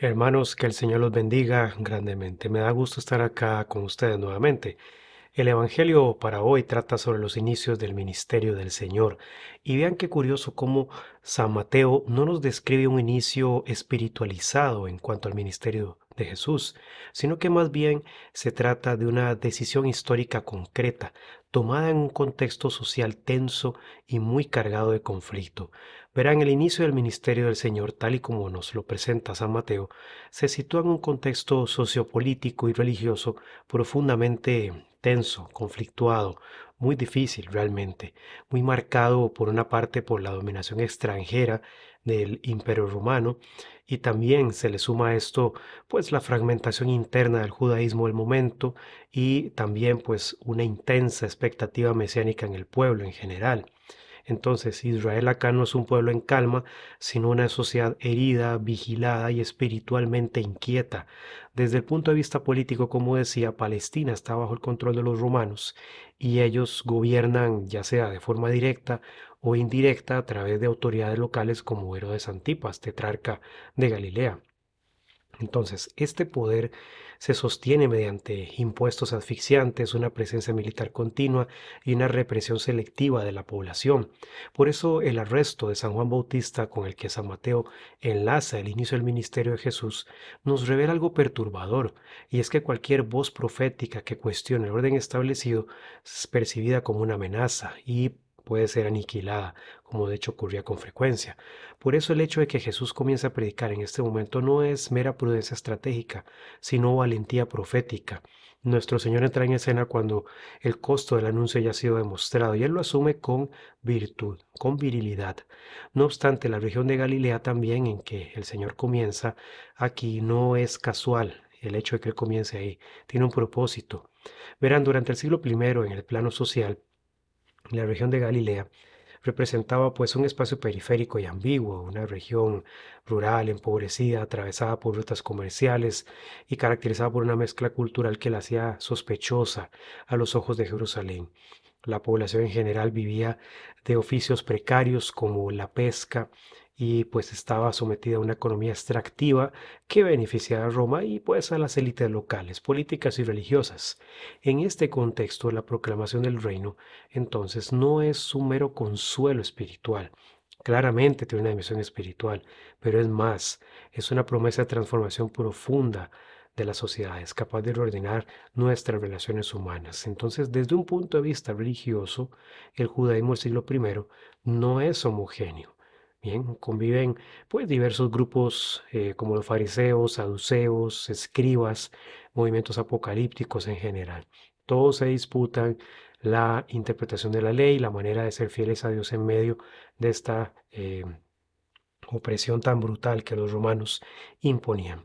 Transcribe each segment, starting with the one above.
Hermanos, que el Señor los bendiga grandemente. Me da gusto estar acá con ustedes nuevamente. El Evangelio para hoy trata sobre los inicios del ministerio del Señor. Y vean qué curioso cómo San Mateo no nos describe un inicio espiritualizado en cuanto al ministerio de Jesús, sino que más bien se trata de una decisión histórica concreta, tomada en un contexto social tenso y muy cargado de conflicto. Verán, el inicio del ministerio del Señor, tal y como nos lo presenta San Mateo, se sitúa en un contexto sociopolítico y religioso profundamente tenso, conflictuado, muy difícil realmente, muy marcado por una parte por la dominación extranjera del Imperio Romano y también se le suma a esto pues la fragmentación interna del judaísmo del momento y también pues una intensa expectativa mesiánica en el pueblo en general. Entonces, Israel acá no es un pueblo en calma, sino una sociedad herida, vigilada y espiritualmente inquieta. Desde el punto de vista político, como decía, Palestina está bajo el control de los romanos y ellos gobiernan ya sea de forma directa o indirecta a través de autoridades locales como Herodes Antipas, tetrarca de Galilea. Entonces, este poder se sostiene mediante impuestos asfixiantes, una presencia militar continua y una represión selectiva de la población. Por eso el arresto de San Juan Bautista, con el que San Mateo enlaza el inicio del ministerio de Jesús, nos revela algo perturbador, y es que cualquier voz profética que cuestione el orden establecido es percibida como una amenaza y puede ser aniquilada, como de hecho ocurría con frecuencia. Por eso el hecho de que Jesús comience a predicar en este momento no es mera prudencia estratégica, sino valentía profética. Nuestro Señor entra en escena cuando el costo del anuncio ya ha sido demostrado y Él lo asume con virtud, con virilidad. No obstante, la región de Galilea también en que el Señor comienza aquí no es casual. El hecho de que Él comience ahí tiene un propósito. Verán, durante el siglo primero en el plano social, la región de Galilea representaba pues un espacio periférico y ambiguo, una región rural, empobrecida, atravesada por rutas comerciales y caracterizada por una mezcla cultural que la hacía sospechosa a los ojos de Jerusalén. La población en general vivía de oficios precarios como la pesca y pues estaba sometida a una economía extractiva que beneficiaba a Roma y pues a las élites locales, políticas y religiosas. En este contexto, la proclamación del reino entonces no es un mero consuelo espiritual. Claramente tiene una dimensión espiritual, pero es más, es una promesa de transformación profunda de las sociedades, capaz de reordenar nuestras relaciones humanas. Entonces, desde un punto de vista religioso, el judaísmo del siglo primero no es homogéneo. Bien, conviven pues diversos grupos como los fariseos, saduceos, escribas, movimientos apocalípticos en general. Todos se disputan la interpretación de la ley, la manera de ser fieles a Dios en medio de esta opresión tan brutal que los romanos imponían.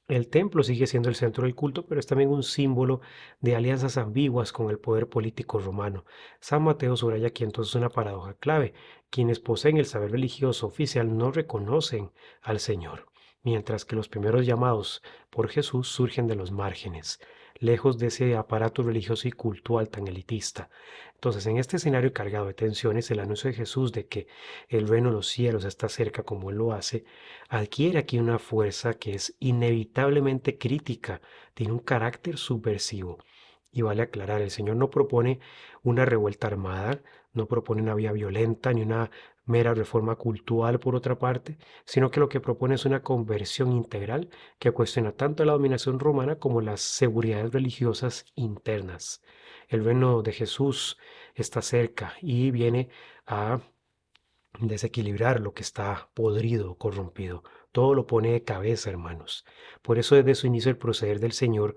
El templo sigue siendo el centro del culto, pero es también un símbolo de alianzas ambiguas con el poder político romano. San Mateo subraya aquí entonces una paradoja clave. Quienes poseen el saber religioso oficial no reconocen al Señor, mientras que los primeros llamados por Jesús surgen de los márgenes, lejos de ese aparato religioso y cultural tan elitista. Entonces, en este escenario cargado de tensiones, el anuncio de Jesús de que el reino de los cielos está cerca como Él lo hace, adquiere aquí una fuerza que es inevitablemente crítica, tiene un carácter subversivo. Y vale aclarar, el Señor no propone una revuelta armada, no propone una vía violenta ni una mera reforma cultural por otra parte, sino que lo que propone es una conversión integral que cuestiona tanto la dominación romana como las seguridades religiosas internas. El reino de Jesús está cerca y viene a desequilibrar lo que está podrido, corrompido. Todo lo pone de cabeza, hermanos. Por eso desde su inicio el proceder del Señor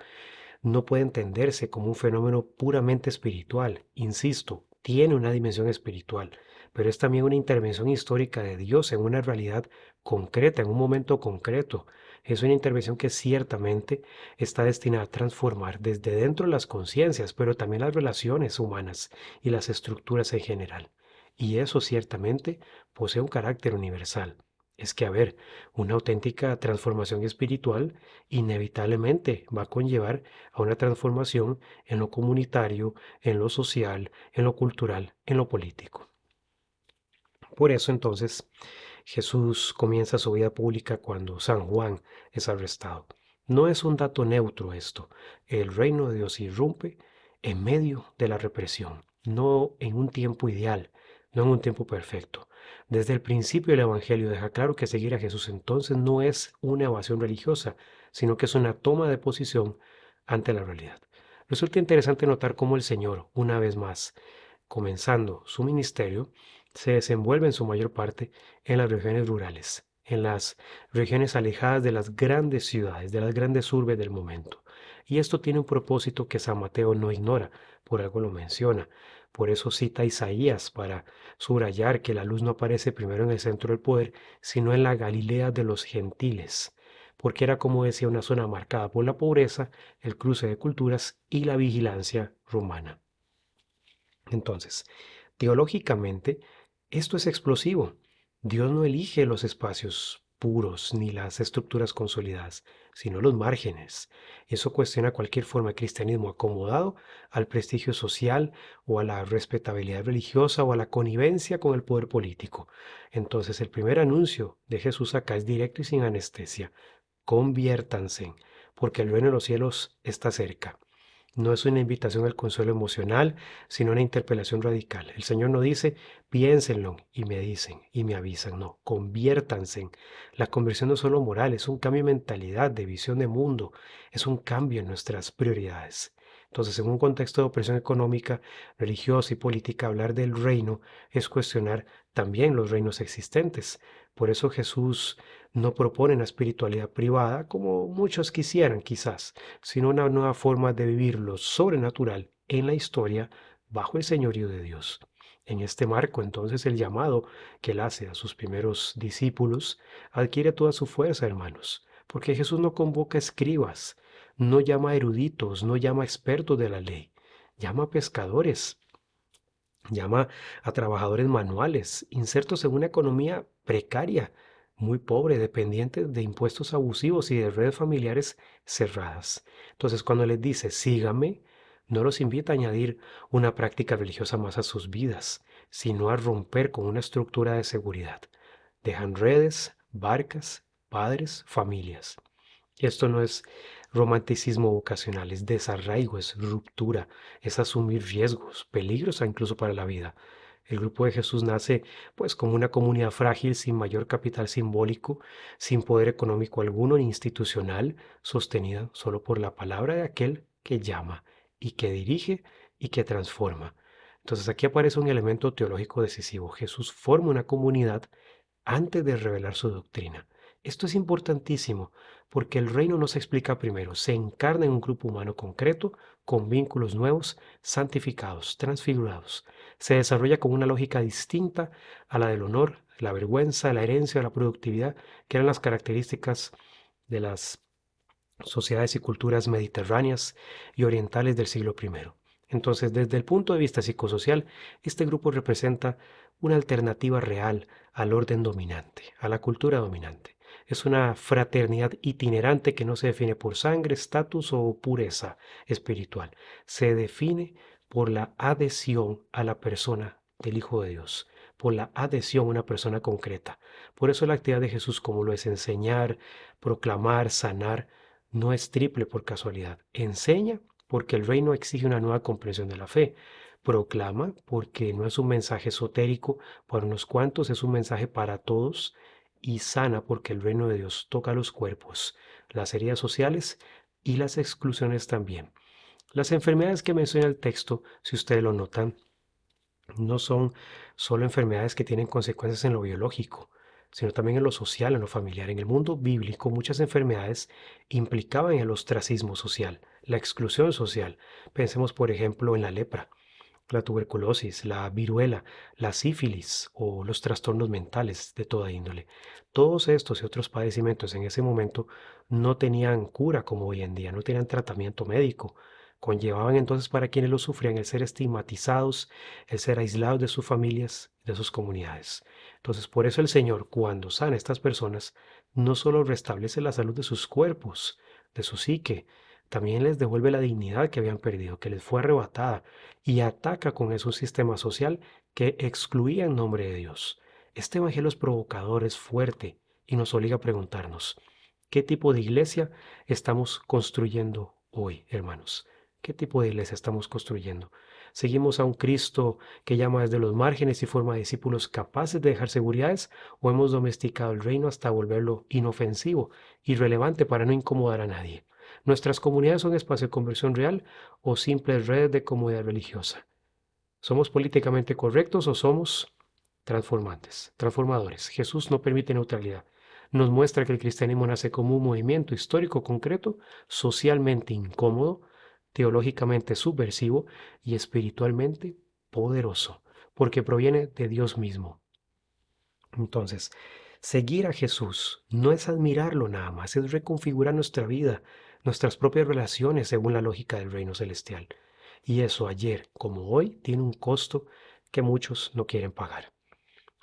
no puede entenderse como un fenómeno puramente espiritual. Insisto, tiene una dimensión espiritual, pero es también una intervención histórica de Dios en una realidad concreta, en un momento concreto. Es una intervención que ciertamente está destinada a transformar desde dentro las conciencias, pero también las relaciones humanas y las estructuras en general. Y eso ciertamente posee un carácter universal. Es que, a ver, una auténtica transformación espiritual inevitablemente va a conllevar a una transformación en lo comunitario, en lo social, en lo cultural, en lo político. Por eso entonces Jesús comienza su vida pública cuando San Juan es arrestado. No es un dato neutro esto. El reino de Dios irrumpe en medio de la represión, no en un tiempo ideal, no en un tiempo perfecto. Desde el principio el Evangelio deja claro que seguir a Jesús entonces no es una evasión religiosa, sino que es una toma de posición ante la realidad. Resulta interesante notar cómo el Señor, una vez más, comenzando su ministerio, se desenvuelve en su mayor parte en las regiones rurales, en las regiones alejadas de las grandes ciudades, de las grandes urbes del momento. Y esto tiene un propósito que San Mateo no ignora, por algo lo menciona. Por eso cita a Isaías para subrayar que la luz no aparece primero en el centro del poder, sino en la Galilea de los gentiles, porque era, como decía, una zona marcada por la pobreza, el cruce de culturas y la vigilancia romana. Entonces, teológicamente, esto es explosivo. Dios no elige los espacios puros ni las estructuras consolidadas, sino los márgenes. Eso cuestiona cualquier forma de cristianismo acomodado al prestigio social o a la respetabilidad religiosa o a la connivencia con el poder político. Entonces, el primer anuncio de Jesús acá es directo y sin anestesia. Conviértanse, porque el reino de los cielos está cerca. No es una invitación al consuelo emocional, sino una interpelación radical. El Señor no dice, piénsenlo y me dicen y me avisan. No, conviértanse. La conversión no es solo moral, es un cambio de mentalidad, de visión de mundo, es un cambio en nuestras prioridades. Entonces, en un contexto de opresión económica, religiosa y política, hablar del reino es cuestionar también los reinos existentes. Por eso Jesús no propone una espiritualidad privada como muchos quisieran quizás, sino una nueva forma de vivir lo sobrenatural en la historia bajo el señorío de Dios. En este marco, entonces, el llamado que él hace a sus primeros discípulos adquiere toda su fuerza, hermanos, porque Jesús no convoca escribas, no llama a eruditos, no llama a expertos de la ley, llama a pescadores, llama a trabajadores manuales, insertos en una economía precaria, muy pobre, dependientes de impuestos abusivos y de redes familiares cerradas. Entonces, cuando les dice, sígame, no los invita a añadir una práctica religiosa más a sus vidas, sino a romper con una estructura de seguridad. Dejan redes, barcas, padres, familias. Esto no es romanticismo vocacional, es desarraigo, es ruptura, es asumir riesgos, peligros incluso para la vida. El grupo de Jesús nace pues como una comunidad frágil, sin mayor capital simbólico, sin poder económico alguno ni institucional, sostenida solo por la palabra de aquel que llama y que dirige y que transforma. Entonces aquí aparece un elemento teológico decisivo. Jesús forma una comunidad antes de revelar su doctrina. Esto es importantísimo porque el reino no se explica primero, se encarna en un grupo humano concreto, con vínculos nuevos, santificados, transfigurados. Se desarrolla con una lógica distinta a la del honor, la vergüenza, la herencia, la productividad, que eran las características de las sociedades y culturas mediterráneas y orientales del siglo I. Entonces, desde el punto de vista psicosocial, este grupo representa una alternativa real al orden dominante, a la cultura dominante. Es una fraternidad itinerante que no se define por sangre, estatus o pureza espiritual. Se define por la adhesión a la persona del Hijo de Dios, por la adhesión a una persona concreta. Por eso la actividad de Jesús, como lo es enseñar, proclamar, sanar, no es triple por casualidad. Enseña porque el reino exige una nueva comprensión de la fe. Proclama porque no es un mensaje esotérico para unos cuantos, es un mensaje para todos. Y sana porque el reino de Dios toca los cuerpos, las heridas sociales y las exclusiones también. Las enfermedades que menciona el texto, si ustedes lo notan, no son solo enfermedades que tienen consecuencias en lo biológico, sino también en lo social, en lo familiar. En el mundo bíblico, muchas enfermedades implicaban el ostracismo social, la exclusión social. Pensemos, por ejemplo, en la lepra, la tuberculosis, la viruela, la sífilis o los trastornos mentales de toda índole. Todos estos y otros padecimientos en ese momento no tenían cura como hoy en día, no tenían tratamiento médico. Conllevaban entonces para quienes lo sufrían el ser estigmatizados, el ser aislados de sus familias, de sus comunidades. Entonces, por eso el Señor, cuando sana a estas personas, no solo restablece la salud de sus cuerpos, de su psique, también les devuelve la dignidad que habían perdido, que les fue arrebatada, y ataca con eso un sistema social que excluía en nombre de Dios. Este evangelio es provocador, es fuerte y nos obliga a preguntarnos, ¿qué tipo de iglesia estamos construyendo hoy, hermanos? ¿Qué tipo de iglesia estamos construyendo? ¿Seguimos a un Cristo que llama desde los márgenes y forma discípulos capaces de dejar seguridades? ¿O hemos domesticado el reino hasta volverlo inofensivo, irrelevante para no incomodar a nadie? ¿Nuestras comunidades son espacios de conversión real o simples redes de comodidad religiosa? ¿Somos políticamente correctos o somos transformantes, transformadores? Jesús no permite neutralidad. Nos muestra que el cristianismo nace como un movimiento histórico concreto, socialmente incómodo, teológicamente subversivo y espiritualmente poderoso, porque proviene de Dios mismo. Entonces, seguir a Jesús no es admirarlo nada más, es reconfigurar nuestra vida, nuestras propias relaciones según la lógica del reino celestial. Y eso ayer como hoy tiene un costo que muchos no quieren pagar.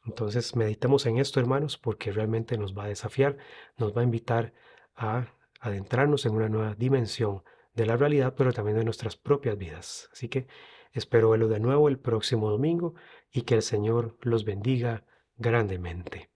Entonces, meditemos en esto, hermanos, porque realmente nos va a desafiar, nos va a invitar a adentrarnos en una nueva dimensión de la realidad, pero también de nuestras propias vidas. Así que espero verlo de nuevo el próximo domingo y que el Señor los bendiga grandemente.